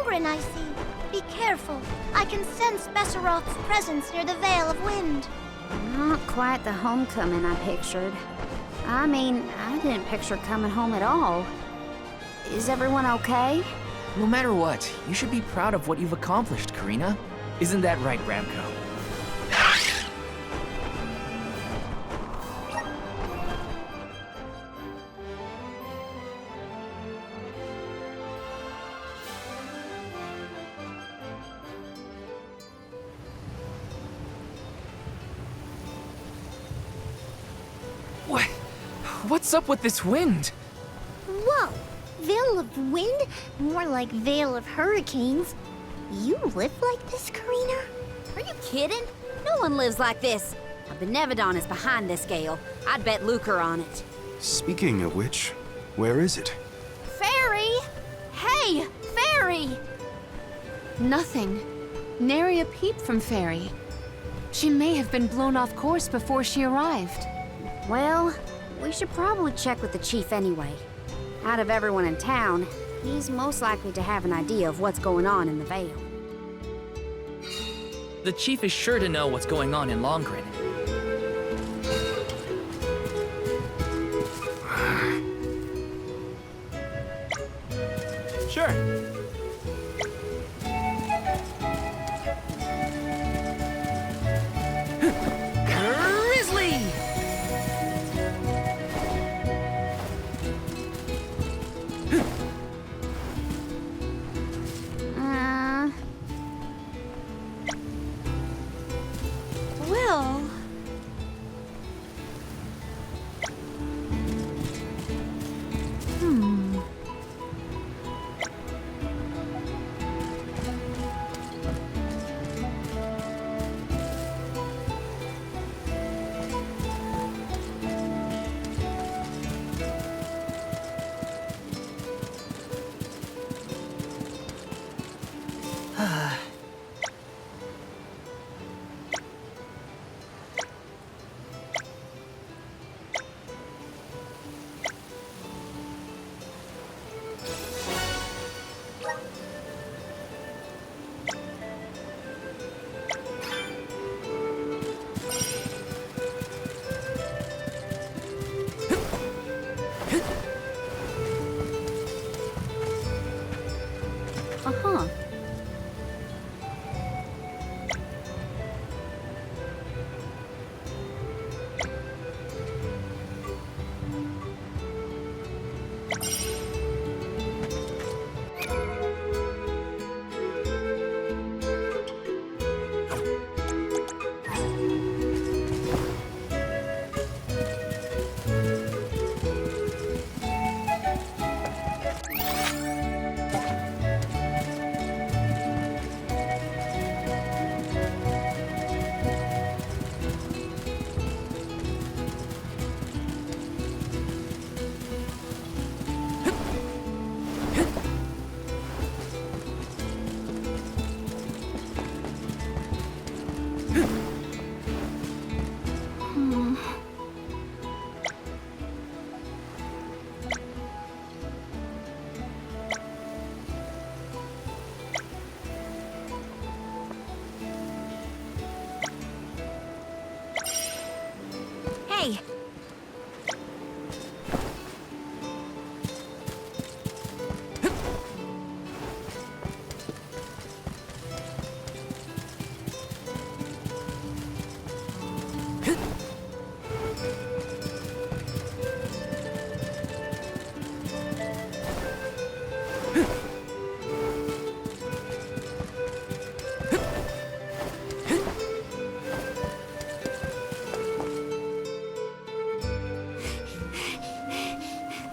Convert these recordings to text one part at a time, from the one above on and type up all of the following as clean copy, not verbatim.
Longren, I see. Be careful. I can sense Besseroth's presence near the Vale of Wind. Not quite the homecoming I pictured. I mean, I didn't picture coming home at all. Is everyone okay? No matter what, you should be proud of what you've accomplished, Karina. Isn't that right, Ramco? What's up with this wind? Whoa! Vale of Wind? More like Vale of Hurricanes. You live like this, Karina? Are you kidding? No one lives like this. A Benevodon is behind this gale. I'd bet lucre on it. Speaking of which, where is it? Fairy! Hey, Fairy! Nothing. Nary a peep from Fairy. She may have been blown off course before she arrived. Well, we should probably check with the chief anyway. Out of everyone in town, he's most likely to have an idea of what's going on in the Vale. The chief is sure to know what's going on in Longren. Sure. Well... Uh-huh. Hey!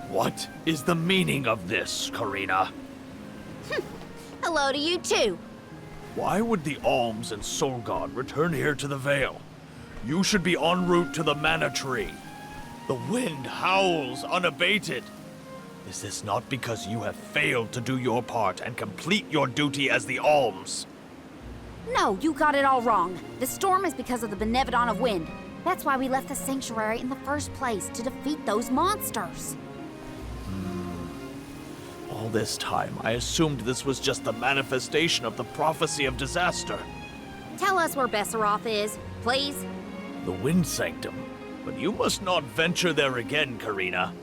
What is the meaning of this, Karina? Hello to you too. Why would the Alms and Soul God return here to the Vale? You should be en route to the Mana Tree. The wind howls unabated. Is this not because you have failed to do your part and complete your duty as the Alms? No, you got it all wrong. The storm is because of the Benevodon of Wind. That's why we left the sanctuary in the first place, to defeat those monsters. All this time, I assumed this was just the manifestation of the prophecy of disaster. Tell us where Besseroth is, please. The Wind Sanctum. But you must not venture there again, Karina.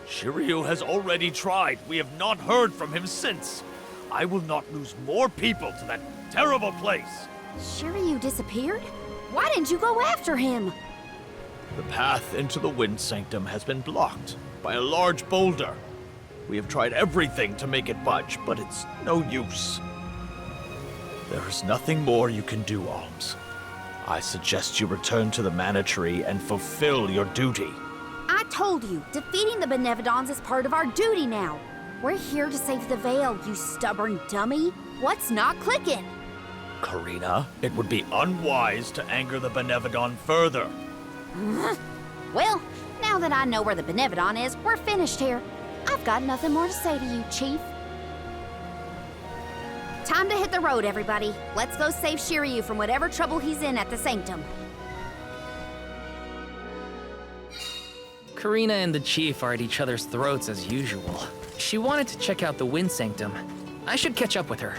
Shiryu has already tried. We have not heard from him since. I will not lose more people to that terrible place. Shiryu disappeared? Why didn't you go after him? The path into the Wind Sanctum has been blocked by a large boulder. We have tried everything to make it budge, but it's no use. There is nothing more you can do, Alms. I suggest you return to the Mana Tree and fulfill your duty. I told you, defeating the Benevodons is part of our duty now. We're here to save the Vale, you stubborn dummy. What's not clicking? Karina, it would be unwise to anger the Benevodon further. Well, now that I know where the Benevodon is, we're finished here. I've got nothing more to say to you, Chief. Time to hit the road, everybody. Let's go save Shiryu from whatever trouble he's in at the Sanctum. Karina and the Chief are at each other's throats as usual. She wanted to check out the Wind Sanctum. I should catch up with her.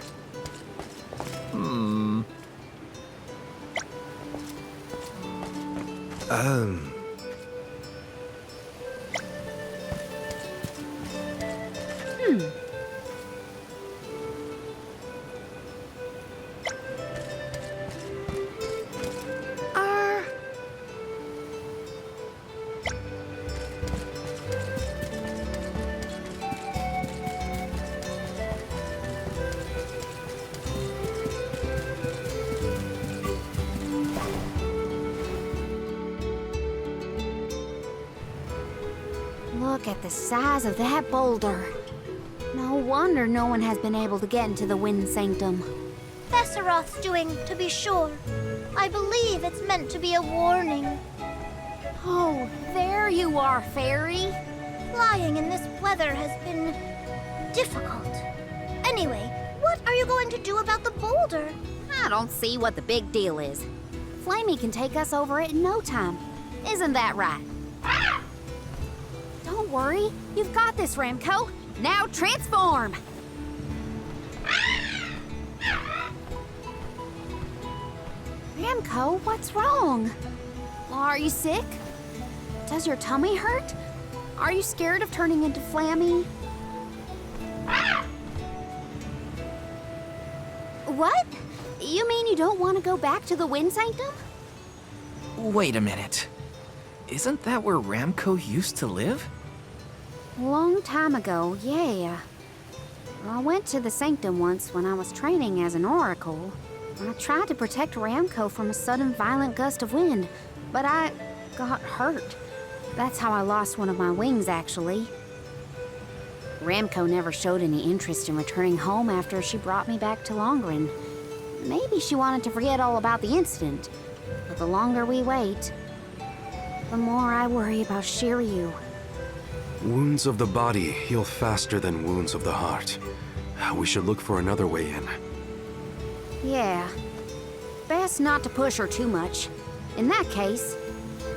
Look at the size of that boulder. No wonder no one has been able to get into the Wind Sanctum. Besseroth's doing, to be sure. I believe it's meant to be a warning. Oh, there you are, Fairy. Flying in this weather has been difficult. Anyway, what are you going to do about the boulder? I don't see what the big deal is. Flamey can take us over it in no time. Isn't that right? Don't worry, you've got this, Ramco. Now transform! Ramco, what's wrong? Are you sick? Does your tummy hurt? Are you scared of turning into Flammy? What? You mean you don't want to go back to the Wind Sanctum? Wait a minute. Isn't that where Ramco used to live? Long time ago, yeah. I went to the Sanctum once when I was training as an oracle. I tried to protect Ramco from a sudden violent gust of wind, but I got hurt. That's how I lost one of my wings, actually. Ramco never showed any interest in returning home after she brought me back to Longren. Maybe she wanted to forget all about the incident, but the longer we wait, the more I worry about Shiryu. Wounds of the body heal faster than wounds of the heart. We should look for another way in. Yeah. Best not to push her too much. In that case,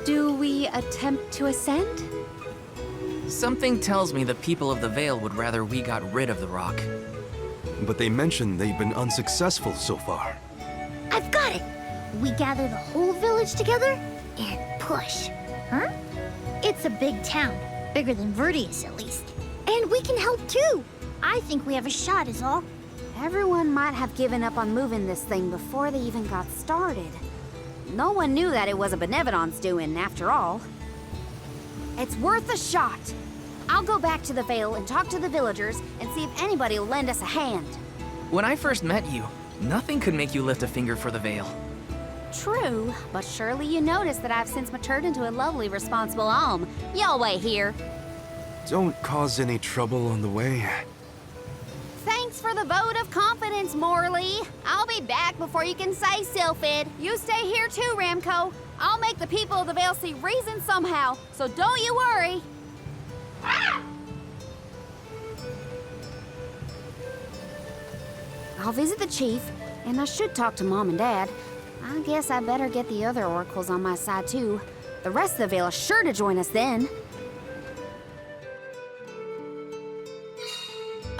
Do we attempt to ascend? Something tells me the people of the Vale would rather we got rid of the rock. But they mentioned they've been unsuccessful so far. I've got it! We gather the whole village together and push. Huh? It's a big town. Bigger than Verdius, at least. And we can help too. I think we have a shot is all. everyone might have given up on moving this thing before they even got started. No one knew that it was a Benevodon's doing, after all. It's worth a shot. I'll go back to the Vale and talk to the villagers and see if anybody will lend us a hand. When I first met you, nothing could make you lift a finger for the Vale. True, but surely you noticed that I've since matured into a lovely, responsible alm. Y'all wait here. Don't cause any trouble on the way. Thanks for the vote of confidence, Morley. I'll be back before you can say Sylphid. You stay here too, Ramco. I'll make the people of the Vale see reason somehow, so don't you worry. I'll visit the chief, and I should talk to Mom and Dad. I guess I better get the other oracles on my side too. The rest of the Vale is sure to join us then.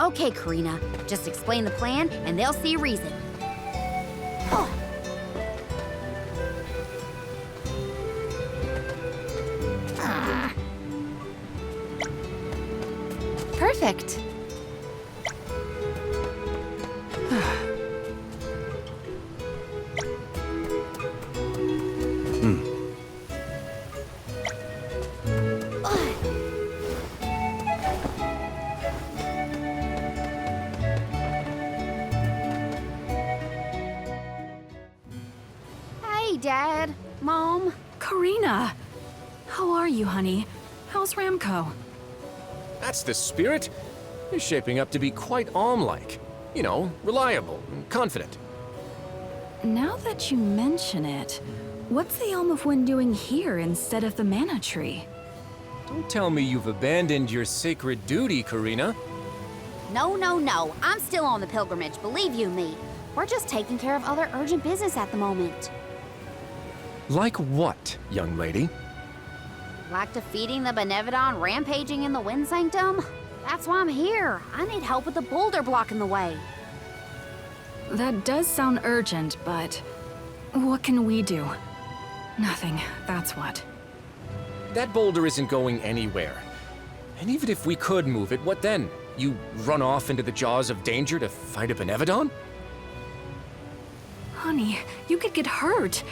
Okay, Karina, just explain the plan and they'll see reason. Oh. Perfect. Hey, Dad, Mom. Karina! How are you, honey? How's Ramco? That's the spirit. You're shaping up to be quite Alm-like. You know, reliable and confident. Now that you mention it, what's the Elm of Wind doing here instead of the Mana Tree? Don't tell me you've abandoned your sacred duty, Karina. No, no, no. I'm still on the pilgrimage, believe you me. We're just taking care of other urgent business at the moment. Like what, young lady? Like defeating the Benevodon rampaging in the Wind Sanctum? That's why I'm here. I need help with the boulder blocking the way. That does sound urgent, but what can we do? Nothing, that's what. That boulder isn't going anywhere. And even if we could move it, what then? You run off into the jaws of danger to fight a Benevodon? Honey, you could get hurt.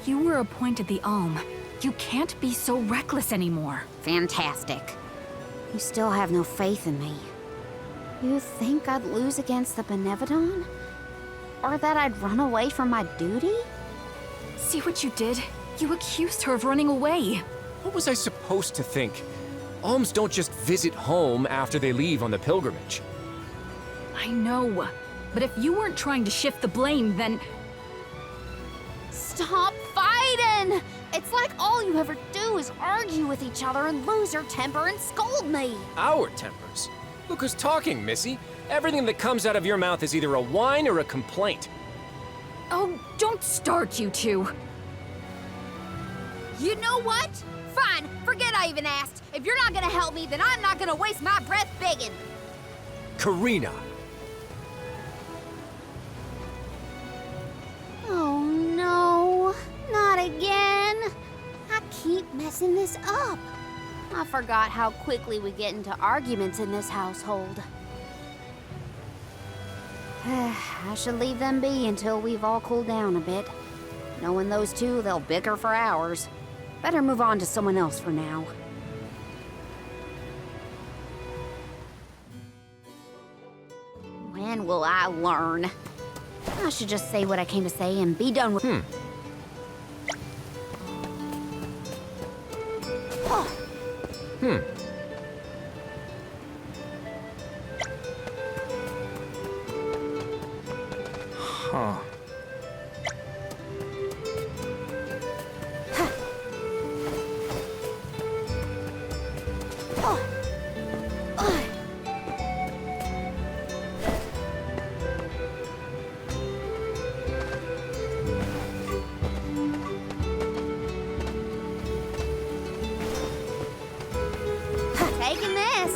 You were appointed the Alm. You can't be so reckless anymore. Fantastic. You still have no faith in me. You think I'd lose against the Benevodon? Or that I'd run away from my duty? See what you did? You accused her of running away. What was I supposed to think? Alms don't just visit home after they leave on the pilgrimage. I know, but if you weren't trying to shift the blame, then... Stop fighting! It's like all you ever do is argue with each other and lose your temper and scold me. Our tempers? Look who's talking, Missy. Everything that comes out of your mouth is either a whine or a complaint. Oh, don't start, you two. You know what? Fine, forget I even asked. If you're not gonna help me, then I'm not gonna waste my breath begging. Karina! Oh no, not again. I keep messing this up. I forgot how quickly we get into arguments in this household. I should leave them be until we've all cooled down a bit. Knowing those two, they'll bicker for hours. Better move on to someone else for now. When will I learn? I should just say what I came to say and be done with. Huh. Taking this.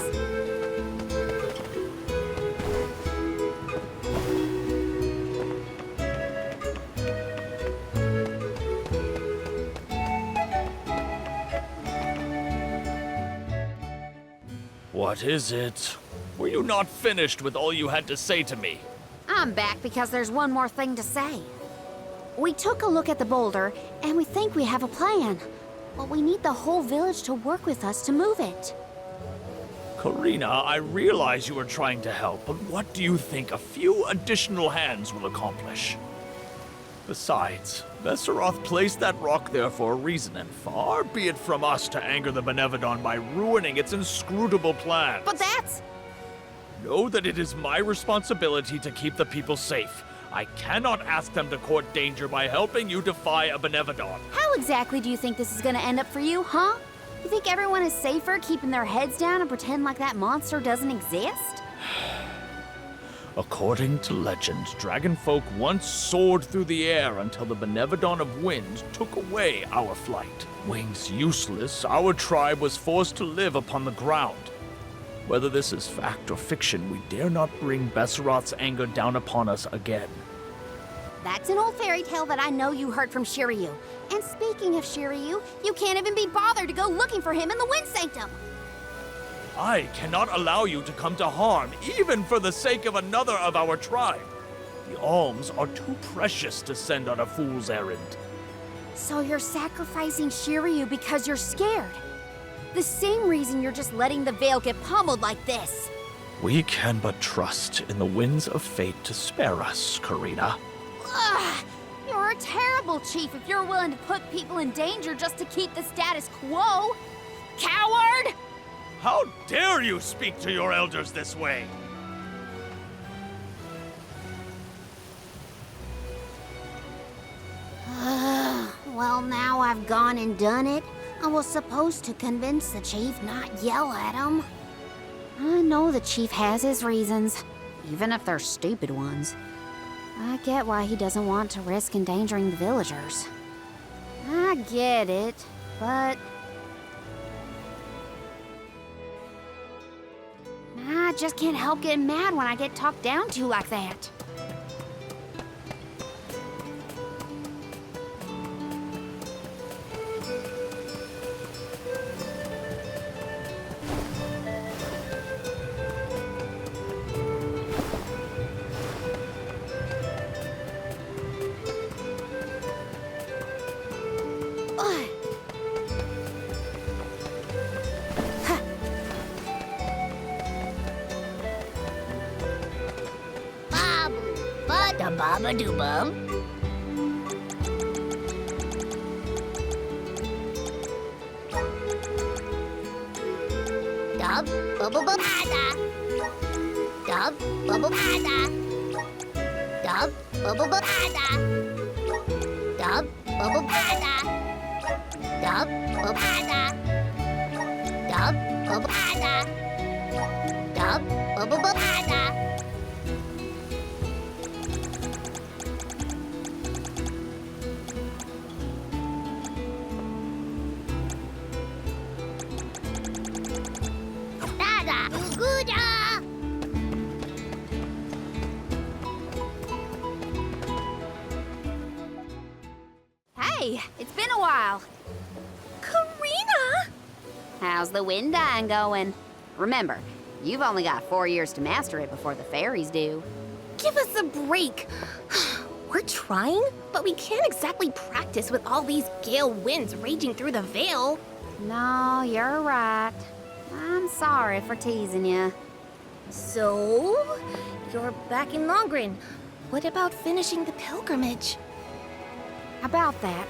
What is it? Were you not finished with all you had to say to me? I'm back because there's one more thing to say. We took a look at the boulder, and we think we have a plan. But we need the whole village to work with us to move it. Karina, I realize you are trying to help, but what do you think a few additional hands will accomplish? Besides, Vesseroth placed that rock there for a reason, and far be it from us to anger the Benevodon by ruining its inscrutable plans. But that's... Know that it is my responsibility to keep the people safe. I cannot ask them to court danger by helping you defy a Benevodon. How exactly do you think this is gonna end up for you, huh? You think everyone is safer keeping their heads down and pretend like that monster doesn't exist? According to legend, dragonfolk once soared through the air until the Benevodon of Wind took away our flight. Wings useless, our tribe was forced to live upon the ground. Whether this is fact or fiction, we dare not bring Besseroth's anger down upon us again. That's an old fairy tale that I know you heard from Shiryu. And speaking of Shiryu, you can't even be bothered to go looking for him in the Wind Sanctum. I cannot allow you to come to harm, even for the sake of another of our tribe. The alms are too precious to send on a fool's errand. So you're sacrificing Shiryu because you're scared. The same reason you're just letting the Vale get pummeled like this. We can but trust in the winds of fate to spare us, Karina. Ugh! You're a terrible chief if you're willing to put people in danger just to keep the status quo. Coward! How dare you speak to your elders this way? Well, now I've gone and done it. I was supposed to convince the chief, not yell at him. I know the chief has his reasons, even if they're stupid ones. I get why he doesn't want to risk endangering the villagers. I get it, but I just can't help getting mad when I get talked down to like that. Baba doo bum. Dub bubble bada. Dub bubble bada. Dub bubble bada. Dub bubble bada. Dub bubble bada. Dub bubble bada. Dub bubble bada. Hey, it's been a while. Karina! How's the wind dyeing going? Remember, you've only got 4 years to master it before the fairies do. Give us a break. We're trying, but we can't exactly practice with all these gale winds raging through the Vale. No, you're right. I'm sorry for teasing you. So, you're back in Longren. What about finishing the pilgrimage? About that,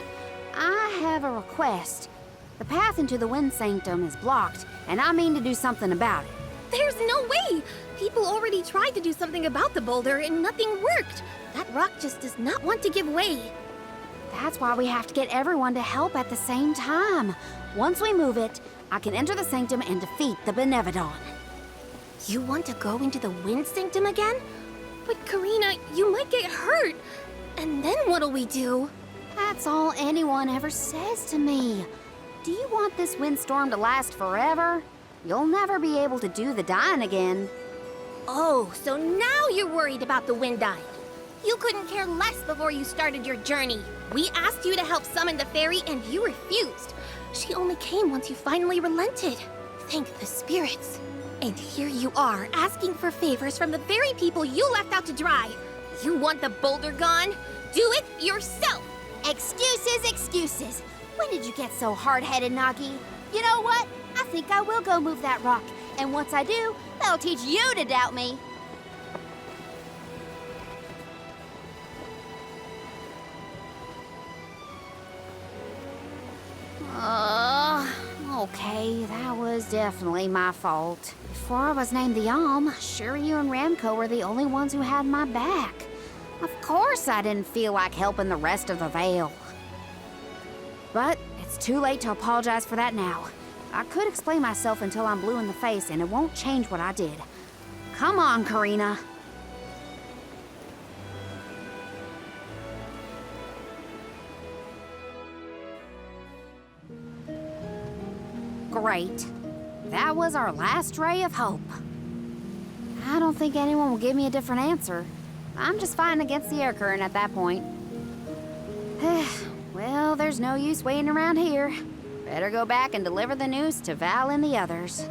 I have a request. The path into the Wind Sanctum is blocked, and I mean to do something about it. There's no way! People already tried to do something about the boulder and nothing worked. That rock just does not want to give way. That's why we have to get everyone to help at the same time. Once we move it, I can enter the sanctum and defeat the Benevodon. You want to go into the Wind Sanctum again? But Karina, you might get hurt. And then what'll we do? That's all anyone ever says to me. Do you want this windstorm to last forever? You'll never be able to do the dying again. Oh, so now you're worried about the wind dying. You couldn't care less before you started your journey. We asked you to help summon the fairy and you refused. She only came once you finally relented. Thank the spirits. And here you are, asking for favors from the very people you left out to dry. You want the boulder gone? Do it yourself! Excuses, excuses. When did you get so hard-headed, Nagi? You know what? I think I will go move that rock. And once I do, that'll teach you to doubt me. Okay, that was definitely my fault. Before I was named the Alm, Shiryu and Ramco were the only ones who had my back. Of course I didn't feel like helping the rest of the Vale. But it's too late to apologize for that now. I could explain myself until I'm blue in the face, and it won't change what I did. Come on, Karina. Great. that was our last ray of hope. I don't think anyone will give me a different answer. I'm just fighting against the air current at that point. Well, there's no use waiting around here. Better go back and deliver the news to Val and the others.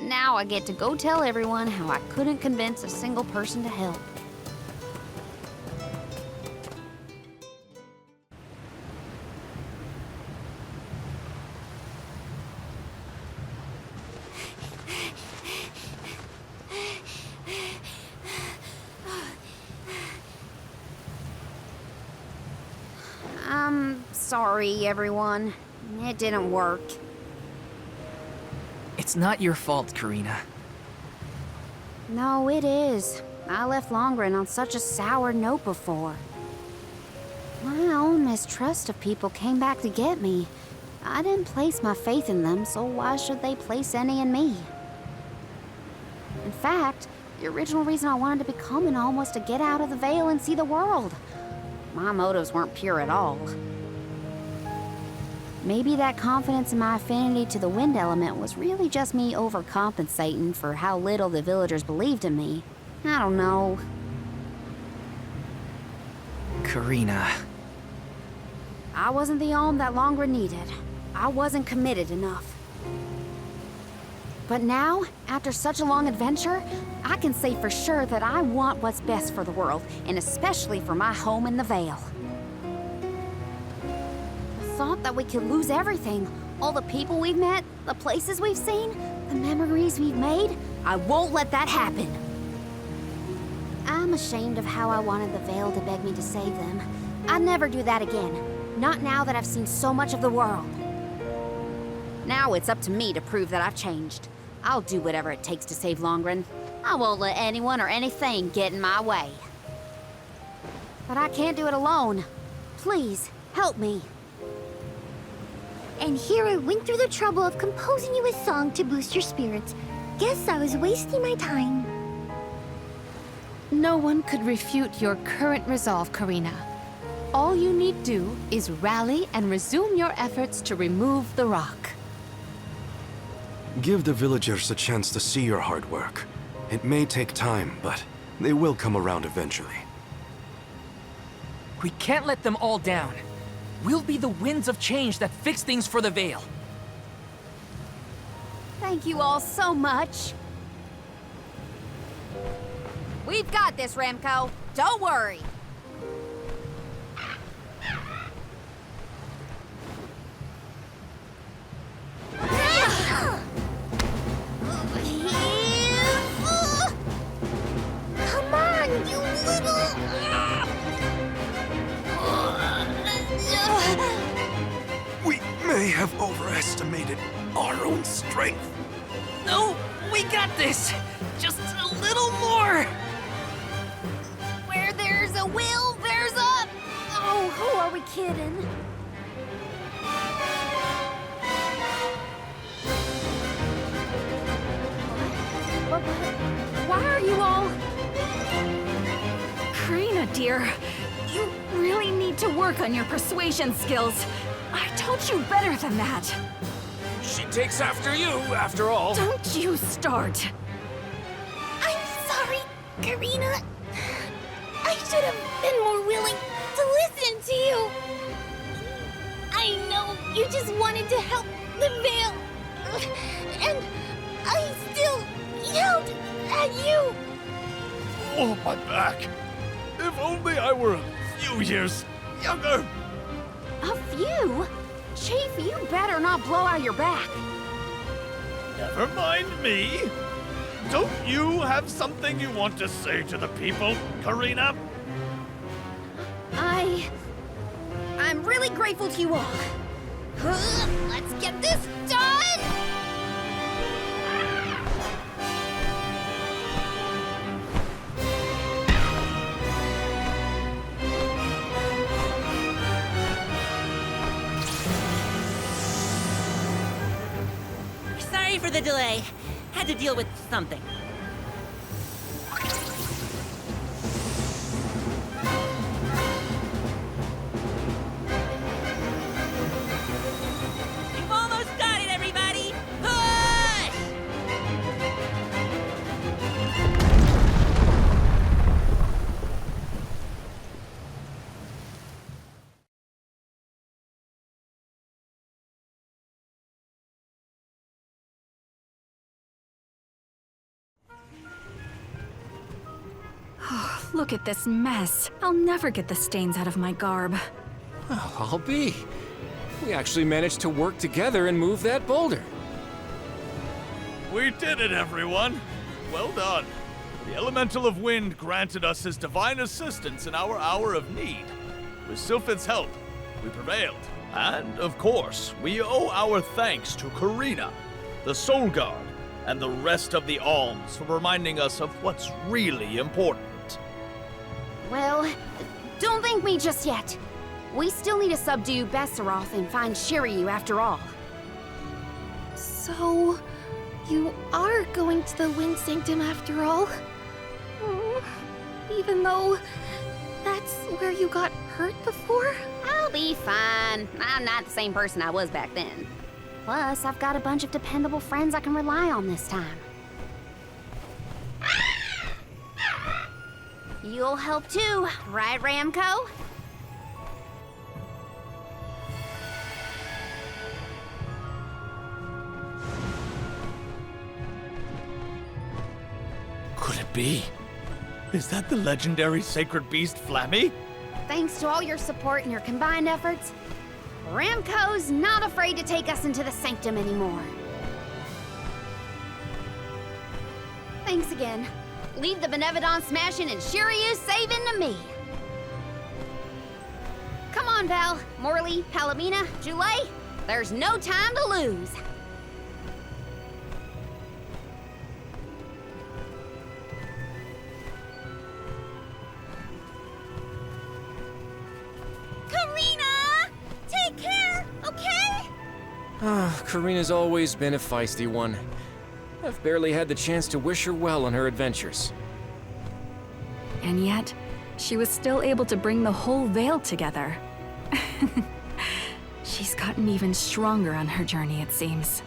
Now I get to go tell everyone how I couldn't convince a single person to help. I'm sorry, everyone. It didn't work. It's not your fault, Karina. No, it is. I left Longren on such a sour note before. My own mistrust of people came back to get me. I didn't place my faith in them, so why should they place any in me? In fact, the original reason I wanted to become an alm was to get out of the Vale and see the world. My motives weren't pure at all. Maybe that confidence in my affinity to the wind element was really just me overcompensating for how little the villagers believed in me. I don't know. Karina. I wasn't the alm that Longren needed. I wasn't committed enough. But now, after such a long adventure, I can say for sure that I want what's best for the world, and especially for my home in the Vale. The thought that we could lose everything, all the people we've met, the places we've seen, the memories we've made, I won't let that happen. I'm ashamed of how I wanted the Vale to beg me to save them. I'd never do that again, not now that I've seen so much of the world. Now it's up to me to prove that I've changed. I'll do whatever it takes to save Longren. I won't let anyone or anything get in my way. But I can't do it alone. Please, help me. And here I went through the trouble of composing you a song to boost your spirits. Guess I was wasting my time. No one could refute your current resolve, Karina. All you need do is rally and resume your efforts to remove the rock. Give the villagers a chance to see your hard work. It may take time, but they will come around eventually. We can't let them all down. We'll be the winds of change that fix things for the Vale. Thank you all so much. We've got this, Remco. Don't worry. Come on, you little... We may have overestimated our own strength. No, we got this! Just a little more! Where there's a will, there's a... Oh, who are we kidding? Why are you all... Karina, dear, you really need to work on your persuasion skills. I told you better than that. She takes after you, after all. Don't you start. I'm sorry, Karina. I should have been more willing to listen to you. I know you just wanted to help the Vale. And I still yelled at you. Oh, my back. If only I were a few years younger. A few? Chief, you better not blow out your back. Never mind me. Don't you have something you want to say to the people, Karina? I'm really grateful to you all. Let's get this done! Sorry for the delay. Had to deal with something. Look at this mess. I'll never get the stains out of my garb. Well, I'll be. We actually managed to work together and move that boulder. We did it, everyone! Well done. The Elemental of Wind granted us his divine assistance in our hour of need. With Sylphid's help, we prevailed. And, of course, we owe our thanks to Karina, the Soul Guard, and the rest of the Alms for reminding us of what's really important. Well, don't thank me just yet. We still need to subdue Besseroth and find Shiryu after all. So, you are going to the Wind Sanctum after all? Even though that's where you got hurt before? I'll be fine. I'm not the same person I was back then. Plus, I've got a bunch of dependable friends I can rely on this time. You'll help too, right, Ramco? Could it be? Is that the legendary sacred beast Flammy? Thanks to all your support and your combined efforts, Ramco's not afraid to take us into the Sanctum anymore. Thanks again. Leave the Benevodon smashing and Shiryu saving to me. Come on, Val, Morley, Palomina, Joulet. There's no time to lose. Karina! Take care, okay? Karina's always been a feisty one. I've barely had the chance to wish her well on her adventures. And yet, she was still able to bring the whole Vale together. She's gotten even stronger on her journey, it seems.